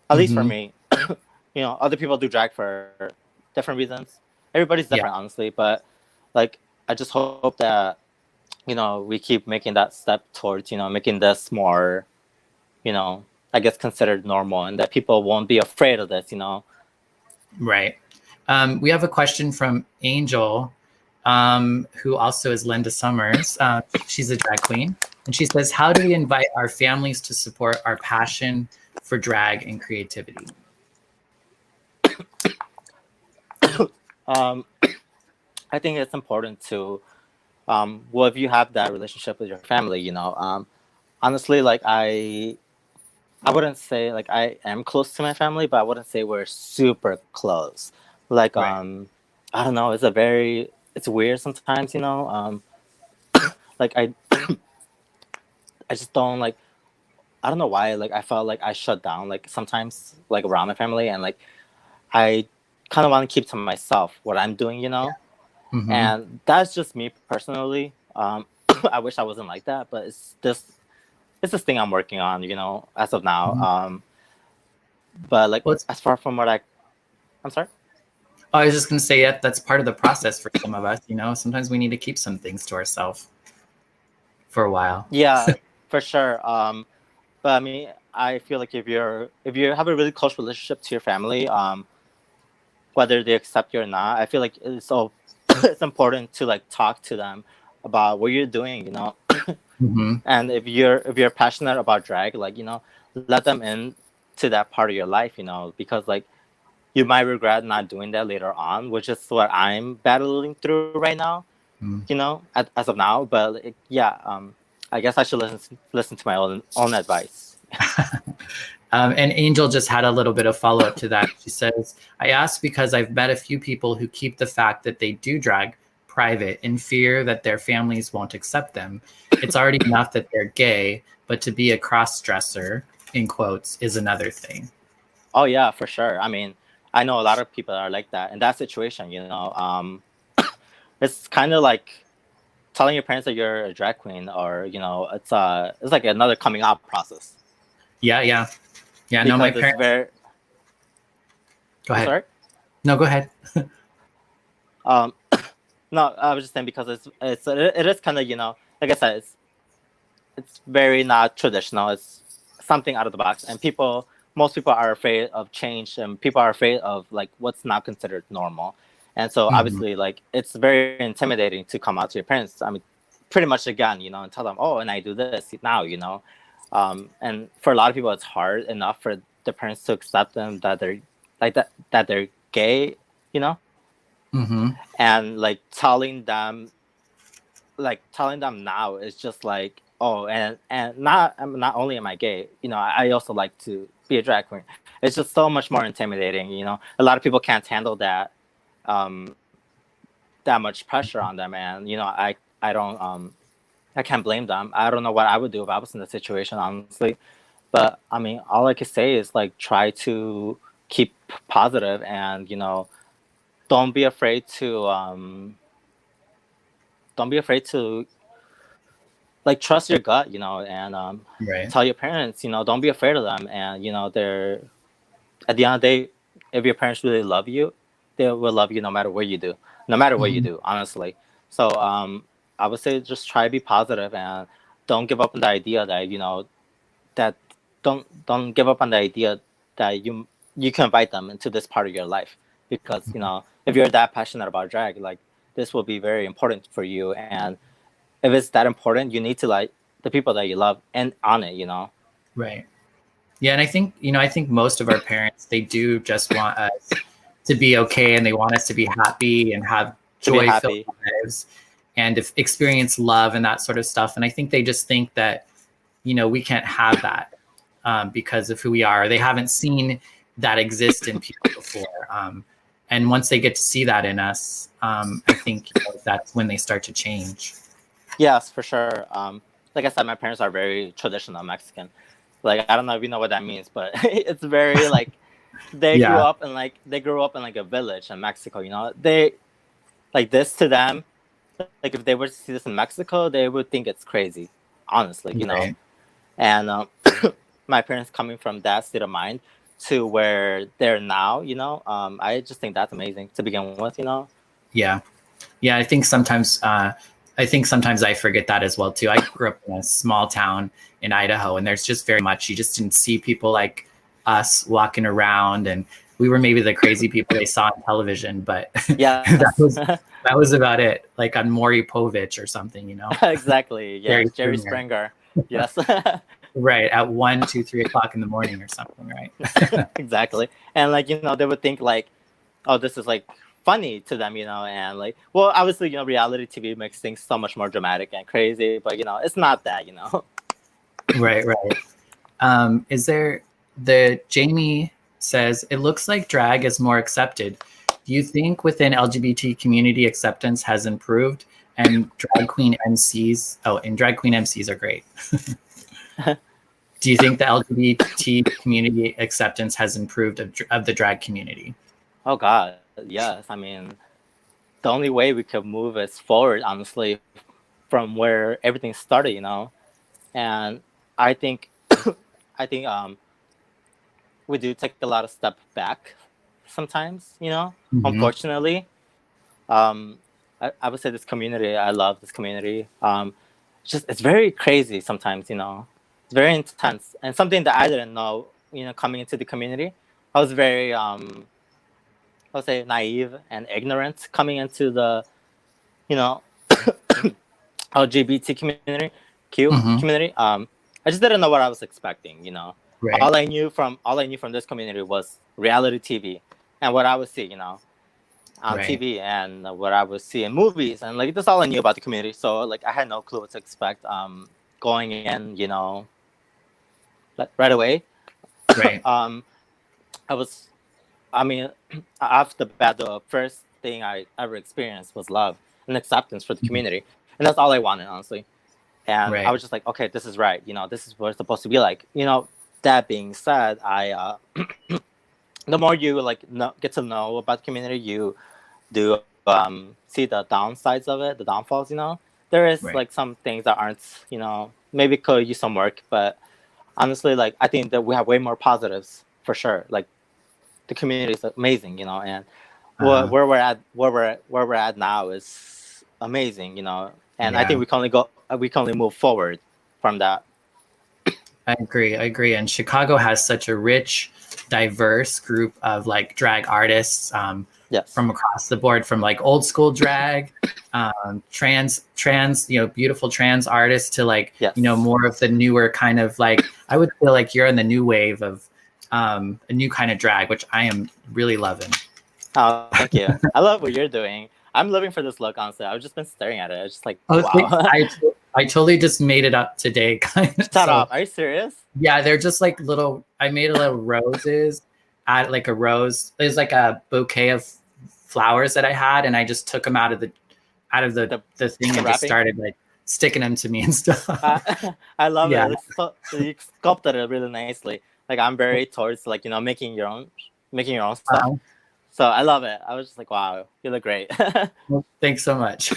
[SPEAKER 2] At least for me. You know, other people do drag for different reasons. Everybody's different, honestly, but like I just hope that, you know, we keep making that step towards, you know, making this more, you know, I guess considered normal, and that people won't be afraid of this, you know.
[SPEAKER 1] Right. We have a question from Angel, who also is Linda Summers. She's a drag queen, and she says, how do we invite our families to support our passion for drag and creativity?
[SPEAKER 2] I think it's important to, well, if you have that relationship with your family, you know, honestly, like I wouldn't say like I am close to my family, but I wouldn't say we're super close. Like, I don't know, it's weird sometimes, you know, like I just don't like, I don't know why, like I felt like I shut down, like sometimes like around my family, and like I kind of want to keep to myself what I'm doing, you know. And that's just me personally. I wish I wasn't like that, but it's this thing I'm working on, you know, as of now. But like, as far from what I'm sorry.
[SPEAKER 1] Oh, I was just going to say that's part of the process for some of us, you know. Sometimes we need to keep some things to ourselves for a while.
[SPEAKER 2] Yeah, for sure. But I mean, I feel like if you have a really close relationship to your family, whether they accept you or not, I feel like it's important to like talk to them about what you're doing, you know. And if you're passionate about drag, like, you know, let them in to that part of your life, you know, because like you might regret not doing that later on, which is what I'm battling through right now, you know, as of now. But like, I guess I should listen to my own advice.
[SPEAKER 1] And Angel just had a little bit of follow up to that. She says, I asked because I've met a few people who keep the fact that they do drag private in fear that their families won't accept them. It's already enough that they're gay, but to be a cross-dresser, in quotes, is another thing.
[SPEAKER 2] Oh yeah, for sure. I mean, I know a lot of people are like that in that situation, you know. It's kind of like telling your parents that you're a drag queen, or, you know, it's like another coming out process.
[SPEAKER 1] Yeah.
[SPEAKER 2] Because
[SPEAKER 1] no, my parents. Go ahead.
[SPEAKER 2] Sorry?
[SPEAKER 1] No, go ahead.
[SPEAKER 2] No, I was just saying because it is kind of, you know, like I said, it's very not traditional. It's something out of the box, and most people are afraid of change, and people are afraid of like what's not considered normal. And so obviously, like, it's very intimidating to come out to your parents. I mean, pretty much again, you know, and tell them, oh, and I do this now, you know. And for a lot of people, it's hard enough for the parents to accept them that they're like that they're gay, you know. And like telling them now is just like, oh, and not only am I gay, you know, I also like to be a drag queen. It's just so much more intimidating, you know. A lot of people can't handle that that much pressure on them, and you know, I don't I can't blame them. I don't know what I would do if I was in the situation, honestly. But I mean, all I could say is like try to keep positive, and you know, don't be afraid to like trust your gut, you know, and tell your parents, you know, don't be afraid of them, and you know, they're at the end of the day, if your parents really love you, they will love you no matter what you do, honestly. So I would say just try to be positive, and don't give up on the idea that, you know, that don't give up on the idea that you can invite them into this part of your life, because you know, if you're that passionate about drag, like, this will be very important for you, and if it's that important, you need to like the people that you love and on it, you know.
[SPEAKER 1] Right. Yeah, and I think most of our parents, they do just want us to be okay, and they want us to be happy and have joy-filled lives and experience love and that sort of stuff. And I think they just think that, you know, we can't have that because of who we are. They haven't seen that exist in people before. And once they get to see that in us, I think, you know, that's when they start to change.
[SPEAKER 2] Yes, for sure. Like I said, my parents are very traditional Mexican. Like, I don't know if you know what that means, but it's very like they grew up in like a village in Mexico. You know, they like this to them. Like, if they were to see this in Mexico, they would think it's crazy, honestly. You know, and my parents coming from that state of mind to where they're now, you know, I just think that's amazing to begin with. You know.
[SPEAKER 1] Yeah. I think sometimes I forget that as well too. I grew up in a small town in Idaho, and there's just very much, you just didn't see people like us walking around, and we were maybe the crazy people they saw on television, but
[SPEAKER 2] yeah,
[SPEAKER 1] that was about it. Like on 𝒬ᴬᴷᴜᴜ or something, you know.
[SPEAKER 2] Exactly. Yeah, Jerry Springer. Yes.
[SPEAKER 1] Right, at 1, 2, 3 o'clock in the morning or something, right?
[SPEAKER 2] Exactly. And like, you know, they would think like, oh, this is like funny to them, you know, and like, well, obviously, you know, reality TV makes things so much more dramatic and crazy, but you know, it's not that, you know.
[SPEAKER 1] Right. Is there Jamie says, it looks like drag is more accepted. Do you think within LGBT community acceptance has improved, and drag queen MCs are great? Do you think the LGBT community acceptance has improved of the drag community?
[SPEAKER 2] Oh God, yes. I mean, the only way we could move is forward, honestly, from where everything started, you know. And I think we do take a lot of step back sometimes, you know. Unfortunately, I would say this community, I love this community. It's very crazy sometimes, you know. It's very intense, and something that I didn't know, you know, coming into the community. I was very I would say naive and ignorant coming into the, you know, LGBT community, community. I just didn't know what I was expecting, you know.
[SPEAKER 1] Right.
[SPEAKER 2] All I knew from this community was reality TV and what I would see, you know, on TV, and what I would see in movies, and like, that's all I knew about the community. So like, I had no clue what to expect going in, you know, right away.
[SPEAKER 1] Right.
[SPEAKER 2] I mean, after the bat, the first thing I ever experienced was love and acceptance for the community, and that's all I wanted, honestly. And I
[SPEAKER 1] Right.
[SPEAKER 2] was just like, okay, this is right. This is what it's supposed to be like. That being said, I the more you get to know about the community, you do see the downsides of it, the downfalls. There is
[SPEAKER 1] Right.
[SPEAKER 2] some things that aren't, maybe could use some work, but honestly, I think that we have way more positives for sure. The community is amazing, and
[SPEAKER 1] Uh-huh.
[SPEAKER 2] where we're at now is amazing, and I
[SPEAKER 1] Yeah.
[SPEAKER 2] think we can only move forward from that.
[SPEAKER 1] I agree. And Chicago has such a rich, diverse group of drag artists
[SPEAKER 2] Yes.
[SPEAKER 1] from across the board, from old school drag, trans, beautiful trans artists to
[SPEAKER 2] Yes.
[SPEAKER 1] more of the newer kind of I would feel like you're in the new wave of a new kind of drag, which I am really loving.
[SPEAKER 2] Oh, thank you. I love what you're doing. I'm living for this look, honestly. I've just been staring at it. It's just wow.
[SPEAKER 1] I totally just made it up today.
[SPEAKER 2] Shut up. Are you serious?
[SPEAKER 1] Yeah, they're just I made a little roses, add a rose. There's a bouquet of flowers that I had, and I just took them out of the thing and just started sticking them to me and stuff.
[SPEAKER 2] I love it. You sculpted it really nicely. I'm very towards making your own stuff. So I love it. I was just like, wow, you look great.
[SPEAKER 1] Well, thanks so much.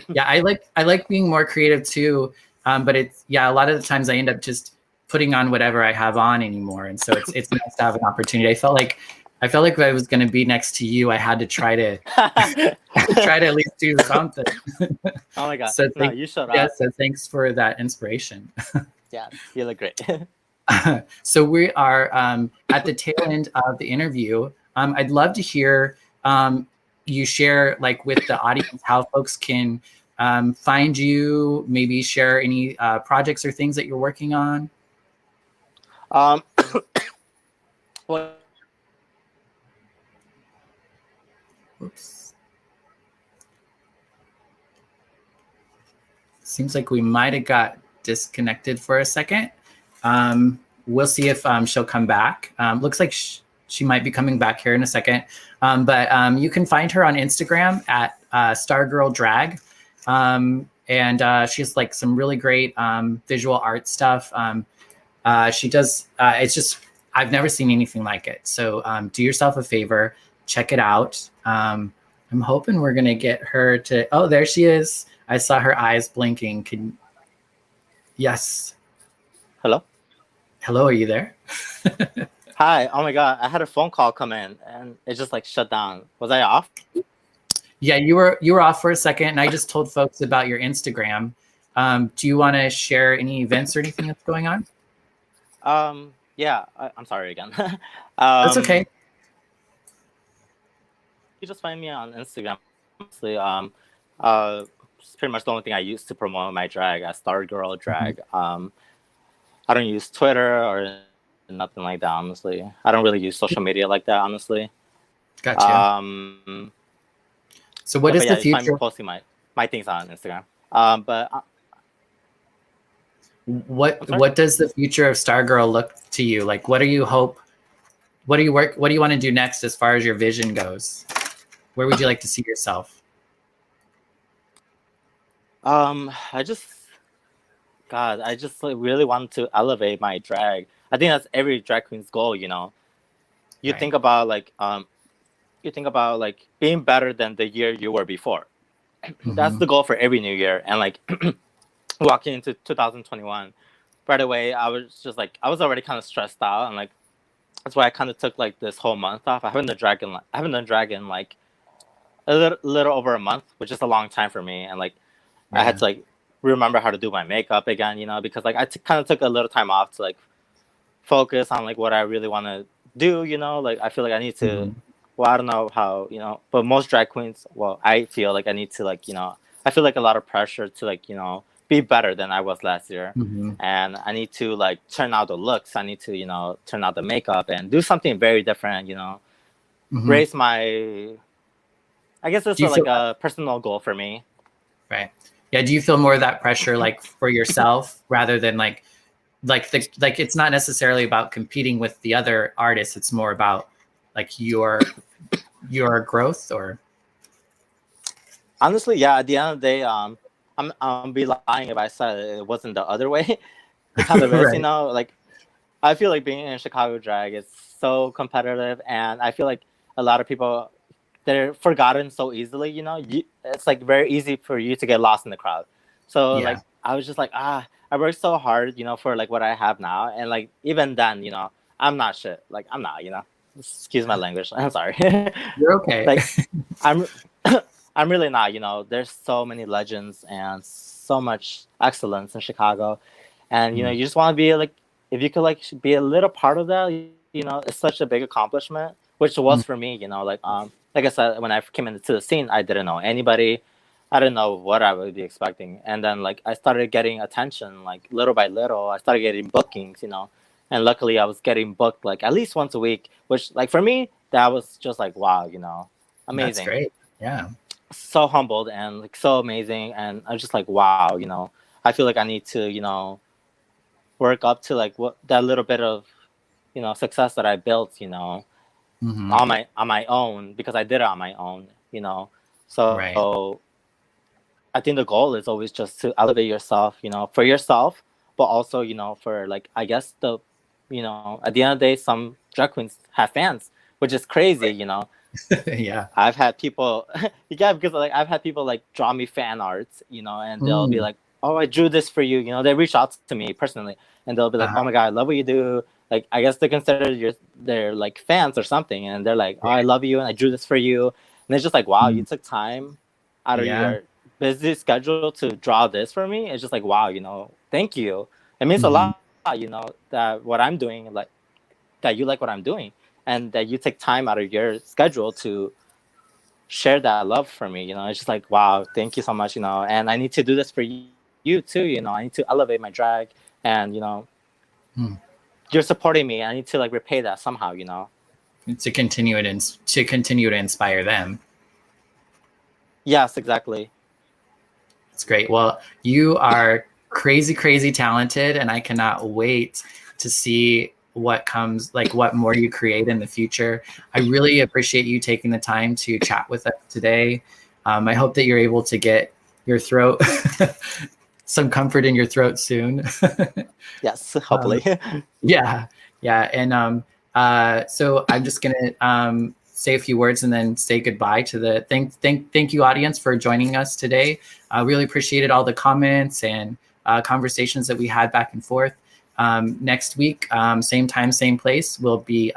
[SPEAKER 1] Yeah, I like being more creative too. But a lot of the times I end up just putting on whatever I have on anymore. And so it's nice to have an opportunity. I felt like if I was going to be next to you, I had to try to at least do something.
[SPEAKER 2] Oh my God.
[SPEAKER 1] So
[SPEAKER 2] you showed up.
[SPEAKER 1] Yeah, so thanks for that inspiration.
[SPEAKER 2] Yeah, you look great.
[SPEAKER 1] So we are at the tail end of the interview. I'd love to hear you share with the audience how folks can find you, maybe share any projects or things that you're working on.
[SPEAKER 2] Well,
[SPEAKER 1] Oops. Seems like we might have got disconnected for a second. We'll see if she'll come back. Looks like she might be coming back here in a second. But you can find her on Instagram at Stargirl Drag. And she has some really great visual art stuff. She does, it's just, I've never seen anything like it. So do yourself a favor, check it out. I'm hoping we're gonna get her to, oh, there she is. I saw her eyes blinking. Yes.
[SPEAKER 2] Hello?
[SPEAKER 1] Hello, are you there?
[SPEAKER 2] Hi. Oh my God, I had a phone call come in and it just shut down. Was I off?
[SPEAKER 1] Yeah, you were off for a second, and I just told folks about your Instagram. Do you want to share any events or anything that's going on?
[SPEAKER 2] Yeah, I'm sorry again.
[SPEAKER 1] That's okay.
[SPEAKER 2] You just find me on Instagram. Honestly, it's pretty much the only thing I use to promote my drag as Stargirl Drag. I don't use Twitter or nothing like that, honestly. I don't really use social media like that, honestly.
[SPEAKER 1] Gotcha. So what is the future?
[SPEAKER 2] I'm posting my things on Instagram. But
[SPEAKER 1] what does the future of Stargirl look to you? What do you hope? What do you want to do next as far as your vision goes? Where would you like to see yourself?
[SPEAKER 2] I just really want to elevate my drag. I think that's every drag queen's goal, You
[SPEAKER 1] Right.
[SPEAKER 2] think about being better than the year you were before. That's the goal for every new year. And walking into 2021, right away, I was just I was already kind of stressed out, and that's why I kind of took this whole month off. I haven't done drag in a little over a month, which is a long time for me. And I had to remember how to do my makeup again, because I kind of took a little time off to focus on what I really want to do. I feel I need to. Well, I don't know how, but most drag queens, I feel I need to I feel a lot of pressure to be better than I was last year. And I need to turn out the looks. I need to, turn out the makeup and do something very different, raise my, I guess it's a personal goal for me.
[SPEAKER 1] Right. Yeah. Do you feel more of that pressure for yourself rather than like it's not necessarily about competing with the other artists. It's more about like your growth. Or
[SPEAKER 2] honestly, yeah. At the end of the day, I'm be lying if I said it wasn't the other way. It kind of is,
[SPEAKER 1] right.
[SPEAKER 2] you know. Like I feel like being in Chicago drag is so competitive, and I feel like a lot of people they're forgotten so easily. You know, it's like very easy for you to get lost in the crowd. So
[SPEAKER 1] Yeah.
[SPEAKER 2] like I was just like I worked so hard, you know, for like what I have now, and like even then, you know, I'm not shit. Like I'm not, you know. Excuse my language. I'm sorry.
[SPEAKER 1] You're okay.
[SPEAKER 2] Like I'm I'm really not, you know. There's so many legends and so much excellence in Chicago, and you know, you just want to be like, if you could like be a little part of that, you know, it's such a big accomplishment, which was for me, you know. Like I said, when I came into the scene, I didn't know anybody. I didn't know what I would be expecting, and then like I started getting attention, like little by little. I started getting bookings, you know, and luckily I was getting booked like at least once a week, which like for me that was just like wow, you know,
[SPEAKER 1] That's
[SPEAKER 2] amazing.
[SPEAKER 1] great. Yeah.
[SPEAKER 2] So humbled and like so amazing, and I was just like wow, you know, I feel like I need to, you know, work up to like what that little bit of, you know, success that I built, you know, on my own, because I did it on my own, you know. So
[SPEAKER 1] Right.
[SPEAKER 2] I think the goal is always just to elevate yourself, you know, for yourself, but also, you know, for like I guess the, you know, at the end of the day, some drag queens have fans, which is crazy, you know.
[SPEAKER 1] Yeah.
[SPEAKER 2] I've had people, yeah, because like I've had people like draw me fan arts, you know, and they'll be like, "Oh, I drew this for you," you know. They reach out to me personally, and they'll be like, "Oh my god, I love what you do." Like, I guess they consider they're like fans or something, and they're like, "Oh, I love you, and I drew this for you." And it's just like, wow, you took time out of
[SPEAKER 1] Yeah.
[SPEAKER 2] your busy schedule to draw this for me. It's just like, wow, you know, thank you. It means a lot, you know, that what I'm doing, like that you like what I'm doing, and that you take time out of your schedule to share that love for me. You know, it's just like, wow, thank you so much, you know, and I need to do this for you too, you know. I need to elevate my drag, and you know, you're supporting me. I need to like repay that somehow, you know.
[SPEAKER 1] To continue it and to continue to inspire them.
[SPEAKER 2] Yes, exactly.
[SPEAKER 1] It's great. Well, you are crazy, crazy talented, and I cannot wait to see what comes, like what more you create in the future. I really appreciate you taking the time to chat with us today. I hope that you're able to get your throat, some comfort in your throat soon.
[SPEAKER 2] Yes, hopefully.
[SPEAKER 1] Yeah. And so I'm just gonna say a few words and then say goodbye to the thank you audience for joining us today. I really appreciated all the comments and conversations that we had back and forth. Next week, same time, same place, we'll be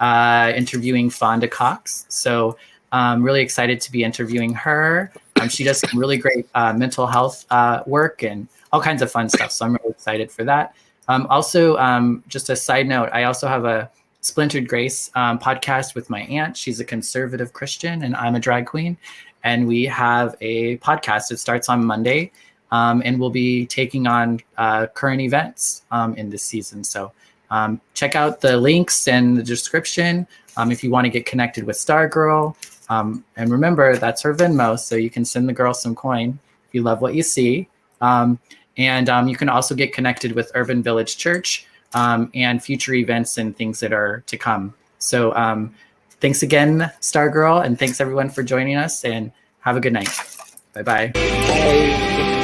[SPEAKER 1] interviewing Fonda Cox. So I'm really excited to be interviewing her. She does some really great mental health work and all kinds of fun stuff. So I'm really excited for that. Also, just a side note, I also have a Splintered Grace podcast with my aunt. She's a conservative Christian and I'm a drag queen. And we have a podcast. It starts on Monday. And we'll be taking on current events in this season. So check out the links and the description if you want to get connected with Stargirl. And remember, that's her Venmo, so you can send the girl some coin if you love what you see. And you can also get connected with Urban Village Church and future events and things that are to come. So thanks again, Stargirl, and thanks everyone for joining us, and have a good night. Bye-bye.
[SPEAKER 2] Bye.